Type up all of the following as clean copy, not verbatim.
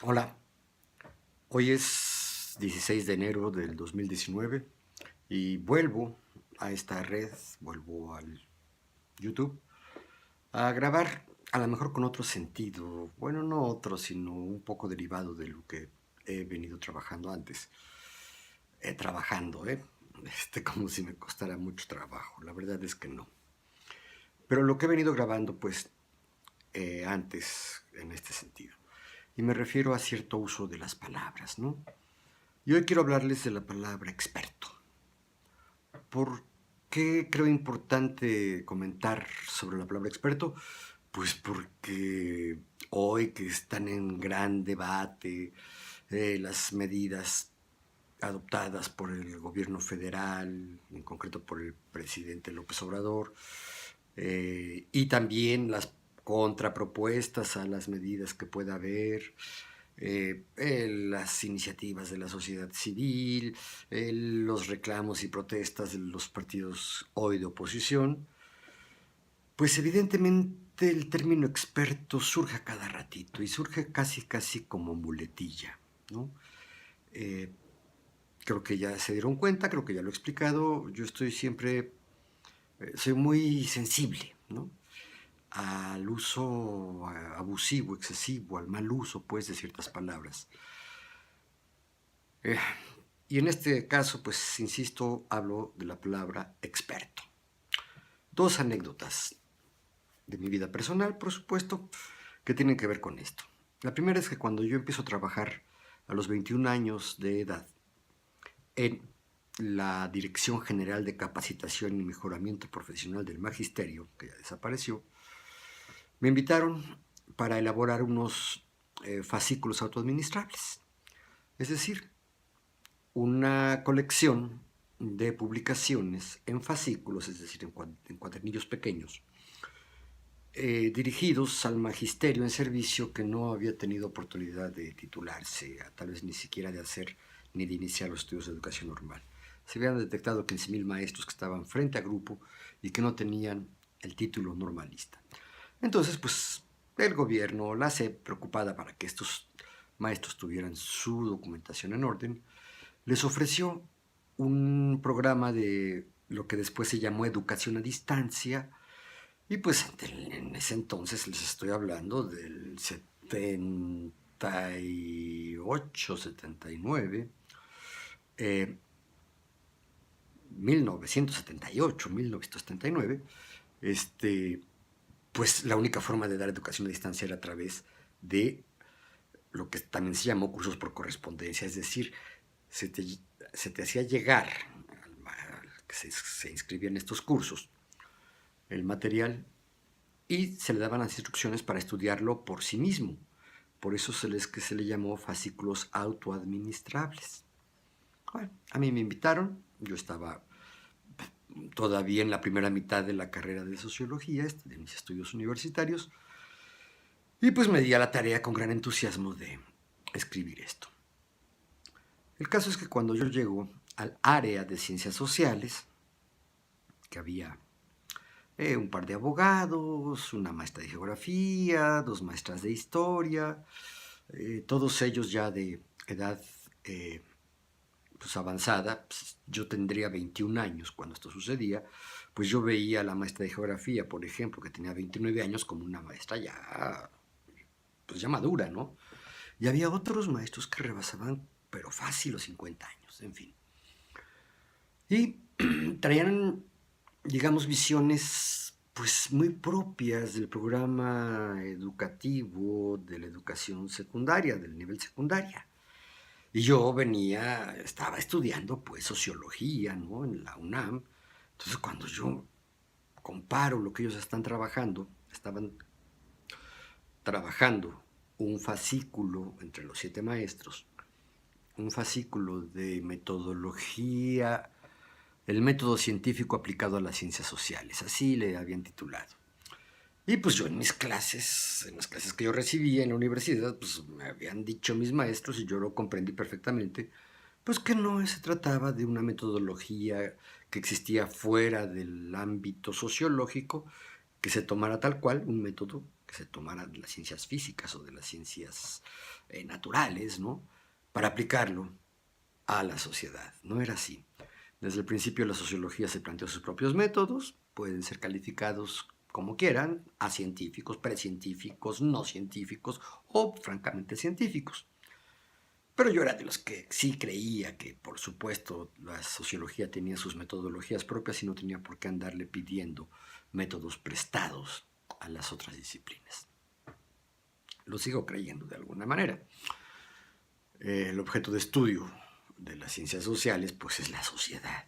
Hola, hoy es 16 de enero del 2019 y vuelvo a esta red, vuelvo al YouTube a grabar, a lo mejor con otro sentido, bueno, no otro, sino un poco derivado de lo que he venido trabajando antes. Como si me costara mucho trabajo, la verdad es que no. Pero lo que he venido grabando, pues, antes en este sentido. Y me refiero a cierto uso de las palabras, ¿no? Y hoy quiero hablarles de la palabra experto. ¿Por qué creo importante comentar sobre la palabra experto? Pues porque hoy que están en gran debate las medidas adoptadas por el gobierno federal, en concreto por el presidente López Obrador, y también las contrapropuestas a las medidas que pueda haber, las iniciativas de la sociedad civil, los reclamos y protestas de los partidos hoy de oposición, pues evidentemente el término experto surge a cada ratito y surge casi como muletilla, ¿no? Eh, Creo que ya se dieron cuenta, creo que ya lo he explicado, yo estoy siempre, soy muy sensible, ¿no? Al uso abusivo, excesivo, al mal uso, pues, de ciertas palabras. Eh, y en este caso, pues, insisto, hablo de la palabra experto. Dos anécdotas de mi vida personal, por supuesto, que tienen que ver con esto. La primera es que cuando yo empiezo a trabajar a los 21 años de edad en la Dirección General de Capacitación y Mejoramiento Profesional del Magisterio, que ya desapareció, me invitaron para elaborar unos fascículos autoadministrables, es decir, una colección de publicaciones en fascículos, es decir, en cuadernillos pequeños, dirigidos al magisterio en servicio que no había tenido oportunidad de titularse, tal vez ni siquiera de hacer ni de iniciar los estudios de educación normal. Se habían detectado 15.000 maestros que estaban frente a grupo y que no tenían el título normalista. Entonces, pues, el gobierno, la SEP, preocupada para que estos maestros tuvieran su documentación en orden, les ofreció un programa de lo que después se llamó educación a distancia, y pues en ese entonces les estoy hablando del 78, 79, eh, 1978, 1979, pues la única forma de dar educación a distancia era a través de lo que también se llamó cursos por correspondencia, es decir, se te, se te hacía llegar al que se inscribía en estos cursos el material y se le daban las instrucciones para estudiarlo por sí mismo. Por eso que se le llamó fascículos autoadministrables. Bueno, a mí me invitaron, yo estaba todavía en la primera mitad de la carrera de sociología, de mis estudios universitarios, y pues me di a la tarea con gran entusiasmo de escribir esto. El caso es que cuando yo llego al área de ciencias sociales, que había un par de abogados, una maestra de geografía, dos maestras de historia, todos ellos ya de edad pues avanzada, pues yo tendría 21 años cuando esto sucedía, pues yo veía a la maestra de geografía, por ejemplo, que tenía 29 años, como una maestra ya, pues ya madura, ¿no? Y había otros maestros que rebasaban, pero fácil, los 50 años, en fin. Y traían, digamos, visiones pues muy propias del programa educativo de la educación secundaria, del nivel secundaria. Y yo estaba estudiando pues sociología, ¿no? En la UNAM. Entonces cuando yo comparo lo que ellos estaban trabajando un fascículo entre los 7 maestros, un fascículo de metodología, el método científico aplicado a las ciencias sociales, así le habían titulado. Y pues yo en las clases que yo recibía en la universidad, pues me habían dicho mis maestros y yo lo comprendí perfectamente, pues que no se trataba de una metodología que existía fuera del ámbito sociológico, que se tomara tal cual un método que se tomara de las ciencias físicas o de las ciencias naturales, ¿no? Para aplicarlo a la sociedad. No era así. Desde el principio la sociología se planteó sus propios métodos, pueden ser calificados como quieran, acientíficos, precientíficos, no científicos o francamente científicos. Pero yo era de los que sí creía que, por supuesto, la sociología tenía sus metodologías propias y no tenía por qué andarle pidiendo métodos prestados a las otras disciplinas. Lo sigo creyendo de alguna manera. El objeto de estudio de las ciencias sociales, pues, es la sociedad.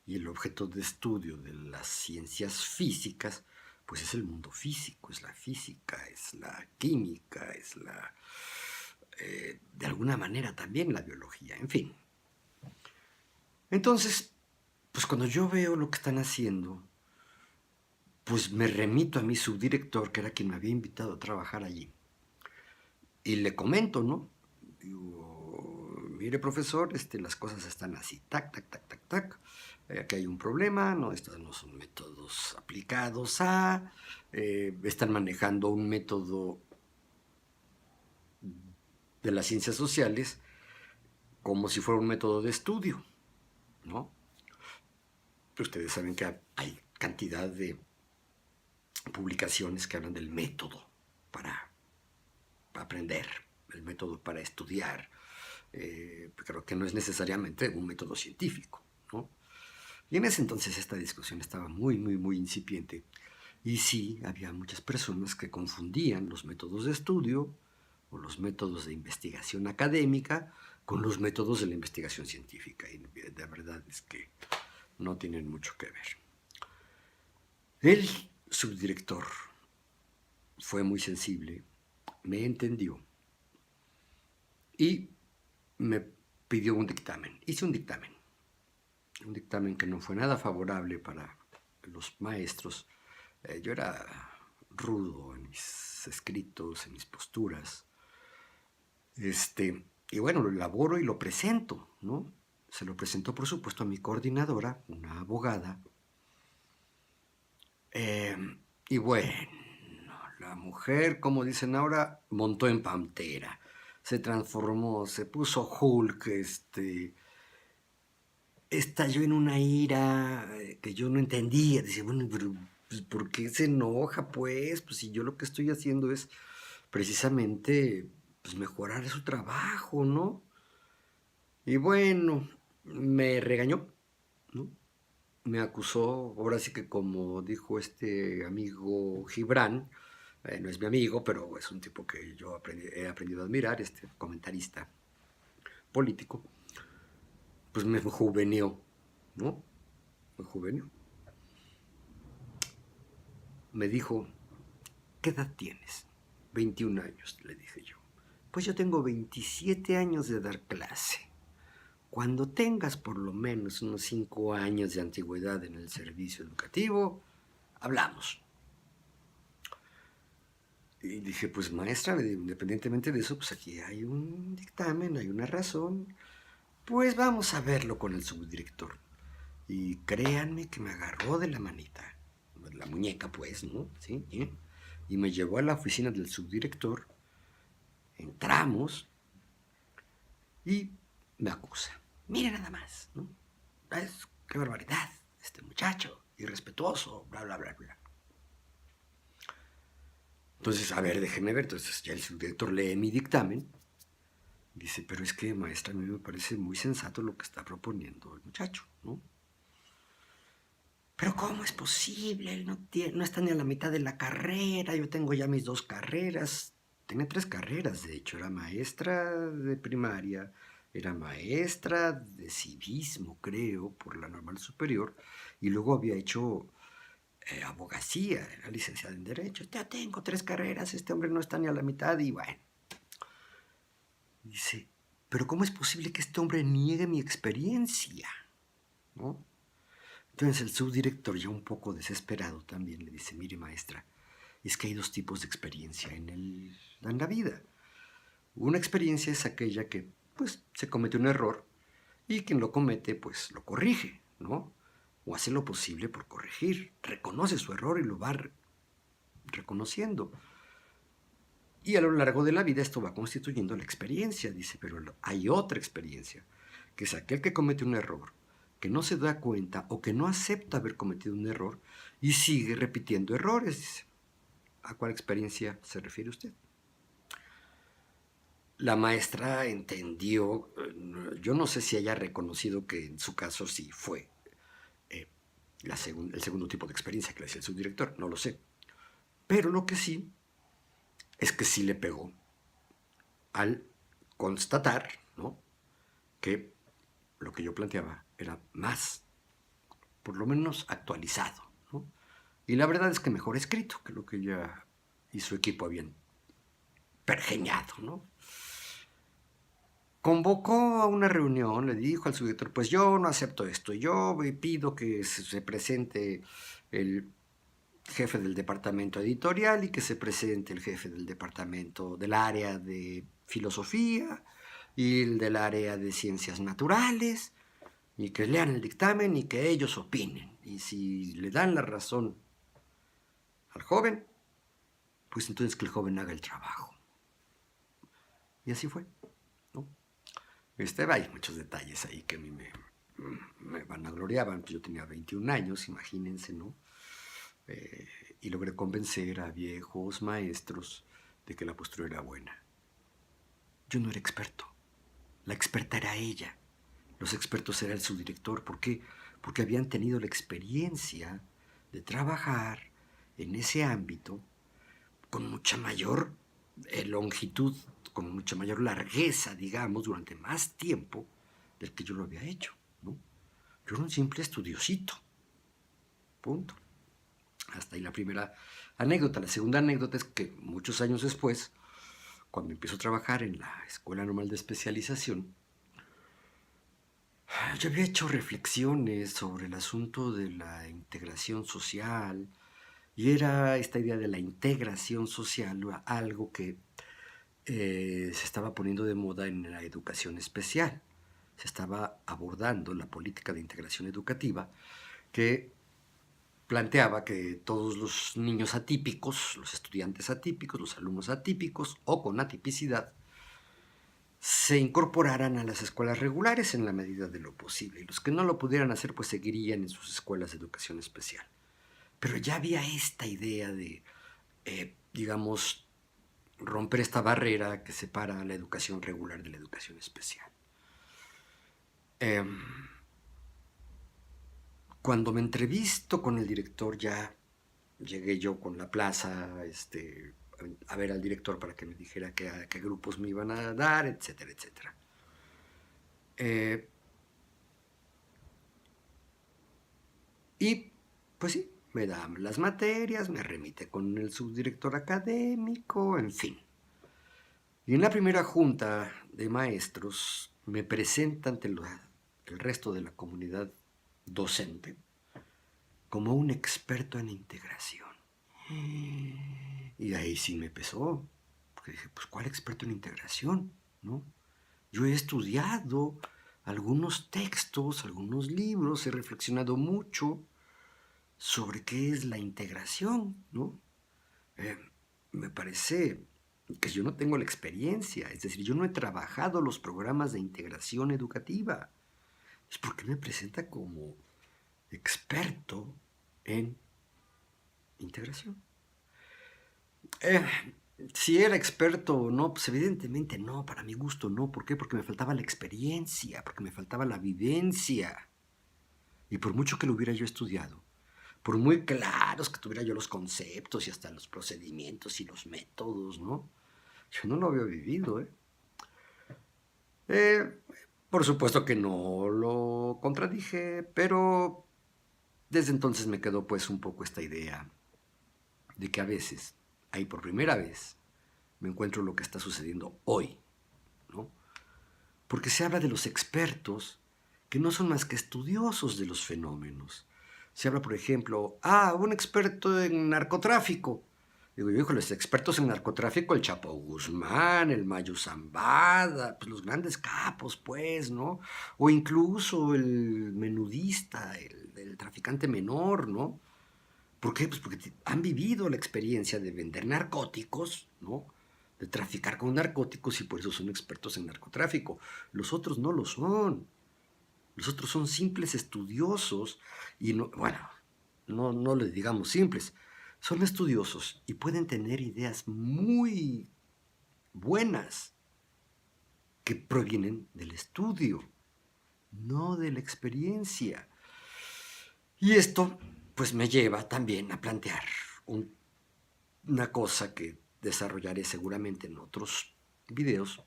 Y el objeto de estudio de las ciencias físicas, pues, es el mundo físico, es la física, es la química, es la... de alguna manera también la biología, en fin. Entonces, pues cuando yo veo lo que están haciendo, pues me remito a mi subdirector, que era quien me había invitado a trabajar allí. Y le comento, ¿no? Digo, mire profesor, las cosas están así, tac, tac, tac, tac, tac. Aquí hay un problema, no, estos no son métodos aplicados a... están manejando un método de las ciencias sociales como si fuera un método de estudio, ¿no? Ustedes saben que hay cantidad de publicaciones que hablan del método para aprender, el método para estudiar. Creo que no es necesariamente un método científico, ¿no? Y en ese entonces esta discusión estaba muy, muy, muy incipiente. Y sí, había muchas personas que confundían los métodos de estudio o los métodos de investigación académica con los métodos de la investigación científica. Y la verdad es que no tienen mucho que ver. El subdirector fue muy sensible, me entendió y me pidió un dictamen. Hice un dictamen que no fue nada favorable para los maestros. Yo era rudo en mis escritos, en mis posturas. Y bueno, lo elaboro y lo presento, ¿no? Se lo presentó, por supuesto, a mi coordinadora, una abogada. Y bueno, la mujer, como dicen ahora, montó en pantera. Se transformó, se puso Hulk, estalló en una ira que yo no entendía. Decía, bueno, pero pues, ¿por qué se enoja, pues? Pues si yo lo que estoy haciendo es precisamente pues, mejorar su trabajo, ¿no? Y bueno, me regañó, ¿no? Me acusó, ahora sí que como dijo este amigo Gibran, no es mi amigo, pero es un tipo que yo he aprendido a admirar, este comentarista político, pues me juveneó, ¿no? Me juveneó. Me dijo, ¿qué edad tienes? 21 años, le dije yo. Pues yo tengo 27 años de dar clase. Cuando tengas por lo menos unos 5 años de antigüedad en el servicio educativo, hablamos. Y dije, pues maestra, independientemente de eso, pues aquí hay un dictamen, hay una razón. Pues vamos a verlo con el subdirector. Y créanme que me agarró de la manita, la muñeca pues, ¿no? ¿Sí? Y me llevó a la oficina del subdirector. Entramos y me acusa. Mire nada más, ¿no? Qué barbaridad, este muchacho, irrespetuoso, bla, bla, bla, bla. Entonces, a ver, déjenme ver. Entonces ya el subdirector lee mi dictamen. Dice, pero es que, maestra, a mí me parece muy sensato lo que está proponiendo el muchacho, ¿no? Pero ¿cómo es posible? Él no está ni a la mitad de la carrera. Yo tengo ya mis 2 carreras. Tenía 3 carreras, de hecho. Era maestra de primaria, era maestra de civismo, creo, por la Normal Superior, y luego había hecho abogacía, era licenciada en Derecho. Ya tengo 3 carreras, este hombre no está ni a la mitad, y bueno. Dice, pero ¿cómo es posible que este hombre niegue mi experiencia? ¿No? Entonces el subdirector, ya un poco desesperado también, le dice, mire maestra, es que hay 2 tipos de experiencia en la vida. Una experiencia es aquella que, pues, se comete un error y quien lo comete, pues, lo corrige, ¿no? O hace lo posible por corregir, reconoce su error y lo va reconociendo. Y a lo largo de la vida esto va constituyendo la experiencia, dice, pero hay otra experiencia, que es aquel que comete un error, que no se da cuenta o que no acepta haber cometido un error y sigue repitiendo errores, dice. ¿A cuál experiencia se refiere usted? La maestra entendió, yo no sé si haya reconocido que en su caso sí fue eh, el segundo tipo de experiencia que le decía el subdirector, no lo sé. Pero lo que sí es que sí le pegó al constatar, ¿no?, que lo que yo planteaba era más, por lo menos actualizado, ¿no? Y la verdad es que mejor escrito que lo que ella y su equipo habían pergeñado, ¿no? Convocó a una reunión, le dijo al subdirector, pues yo no acepto esto, yo pido que se presente el jefe del departamento editorial y que se presente el jefe del departamento del área de filosofía y el del área de ciencias naturales, y que lean el dictamen y que ellos opinen. Y si le dan la razón al joven, pues entonces que el joven haga el trabajo. Y así fue, ¿no? Hay muchos detalles ahí que a mí me vanagloriaban. Yo tenía 21 años, imagínense, ¿no? Y logré convencer a viejos maestros de que la postura era buena. Yo no era experto. La experta era ella. Los expertos era el subdirector. ¿Por qué? Porque habían tenido la experiencia de trabajar en ese ámbito con mucha mayor longitud, con mucha mayor largueza, digamos, durante más tiempo del que yo lo había hecho, ¿no? Yo era un simple estudiosito. Punto. Hasta ahí la primera anécdota. La segunda anécdota es que muchos años después, cuando empiezo a trabajar en la Escuela Normal de Especialización, yo había hecho reflexiones sobre el asunto de la integración social, y era esta idea de la integración social algo que se estaba poniendo de moda en la educación especial. Se estaba abordando la política de integración educativa que planteaba que todos los niños atípicos, los estudiantes atípicos, los alumnos atípicos o con atipicidad, se incorporaran a las escuelas regulares en la medida de lo posible. Y los que no lo pudieran hacer, pues seguirían en sus escuelas de educación especial. Pero ya había esta idea de, digamos, romper esta barrera que separa la educación regular de la educación especial. Cuando me entrevisto con el director, ya llegué yo con la plaza a ver al director para que me dijera qué grupos me iban a dar, etcétera, etcétera. Y pues sí, me dan las materias, me remite con el subdirector académico, en fin. Y en la primera junta de maestros me presenta ante el resto de la comunidad docente como un experto en integración. Y ahí sí me pesó, porque dije, pues ¿cuál experto en integración? ¿No? Yo he estudiado algunos textos, algunos libros, he reflexionado mucho sobre qué es la integración, ¿no? Me parece que yo no tengo la experiencia, es decir, yo no he trabajado los programas de integración educativa. Es porque me presenta como experto en integración. Si era experto o no, pues evidentemente no, para mi gusto no. ¿Por qué? Porque me faltaba la experiencia, porque me faltaba la vivencia. Y por mucho que lo hubiera yo estudiado, por muy claros que tuviera yo los conceptos y hasta los procedimientos y los métodos, ¿no? Yo no lo había vivido, ¿eh? Por supuesto que no lo contradije, pero desde entonces me quedó pues un poco esta idea de que a veces, ahí por primera vez, me encuentro lo que está sucediendo hoy, ¿no? Porque se habla de los expertos que no son más que estudiosos de los fenómenos. Se habla, por ejemplo, un experto en narcotráfico. Digo yo, híjole, los expertos en narcotráfico, el Chapo Guzmán, el Mayo Zambada, pues los grandes capos, pues, ¿no? O incluso el menudista, el traficante menor, ¿no? ¿Por qué? Pues porque han vivido la experiencia de vender narcóticos, ¿no? de traficar con narcóticos y por eso son expertos en narcotráfico. Los otros no lo son. Los otros son simples estudiosos y no, bueno, no les digamos simples, son estudiosos y pueden tener ideas muy buenas que provienen del estudio, no de la experiencia. Y esto pues me lleva también a plantear una cosa que desarrollaré seguramente en otros videos,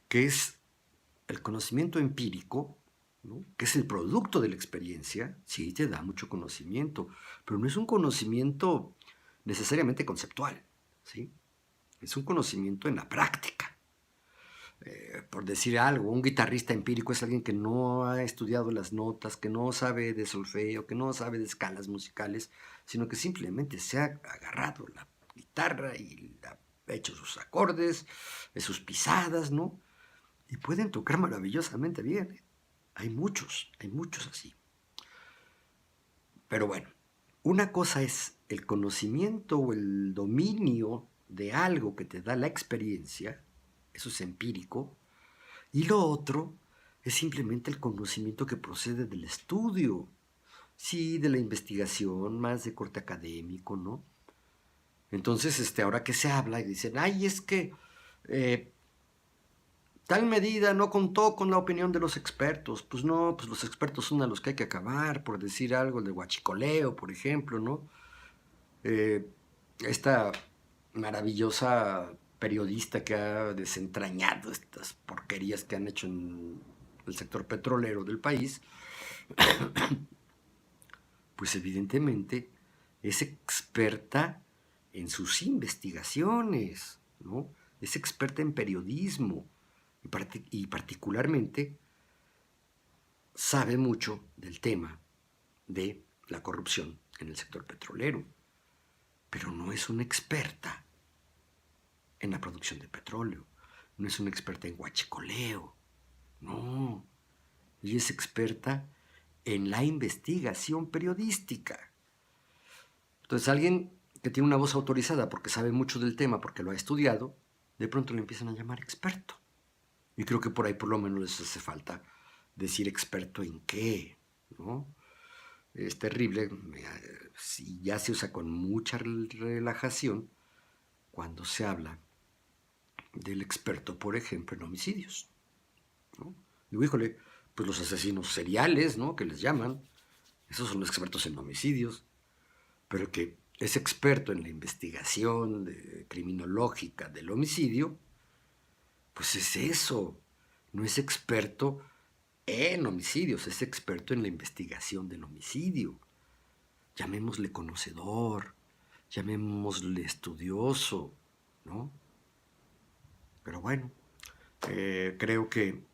que es el conocimiento empírico, ¿no? Que es el producto de la experiencia. Sí, te da mucho conocimiento, pero no es un conocimiento necesariamente conceptual, ¿sí? Es un conocimiento en la práctica. Por decir algo, un guitarrista empírico es alguien que no ha estudiado las notas, que no sabe de solfeo, que no sabe de escalas musicales, sino que simplemente se ha agarrado la guitarra y ha hecho sus acordes, sus pisadas, ¿no? Y pueden tocar maravillosamente bien, ¿eh? Hay muchos así. Pero bueno, una cosa es el conocimiento o el dominio de algo que te da la experiencia, eso es empírico, y lo otro es simplemente el conocimiento que procede del estudio, sí, de la investigación, más de corte académico, ¿no? Entonces, ahora que se habla y dicen, ay, es que tal medida no contó con la opinión de los expertos. Pues no, pues los expertos son a los que hay que acabar, por decir algo, el de huachicoleo, por ejemplo, ¿no? Esta maravillosa periodista que ha desentrañado estas porquerías que han hecho en el sector petrolero del país, pues evidentemente es experta en sus investigaciones, ¿no? Es experta en periodismo y particularmente sabe mucho del tema de la corrupción en el sector petrolero, pero no es una experta en la producción de petróleo, no es una experta en huachicoleo, no, ella es experta en la investigación periodística. Entonces alguien que tiene una voz autorizada porque sabe mucho del tema, porque lo ha estudiado, de pronto le empiezan a llamar experto. Y creo que por ahí por lo menos les hace falta decir experto en qué, ¿no? Es terrible, y ya se usa con mucha relajación cuando se habla del experto, por ejemplo, en homicidios, ¿no? Digo, híjole, pues los asesinos seriales, ¿no? Que les llaman, esos son los expertos en homicidios, pero que es experto en la investigación criminológica del homicidio, pues es eso, no es experto en homicidios, es experto en la investigación del homicidio. Llamémosle conocedor, llamémosle estudioso, ¿no? Pero bueno, creo que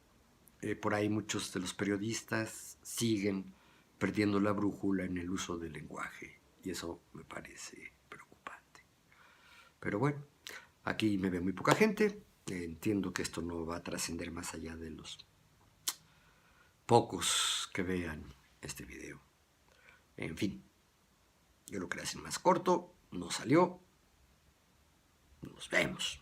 por ahí muchos de los periodistas siguen perdiendo la brújula en el uso del lenguaje y eso me parece preocupante. Pero bueno, aquí me ve muy poca gente, entiendo que esto no va a trascender más allá de los pocos que vean este video. En fin, yo lo quería hacer más corto, no salió. Nos vemos.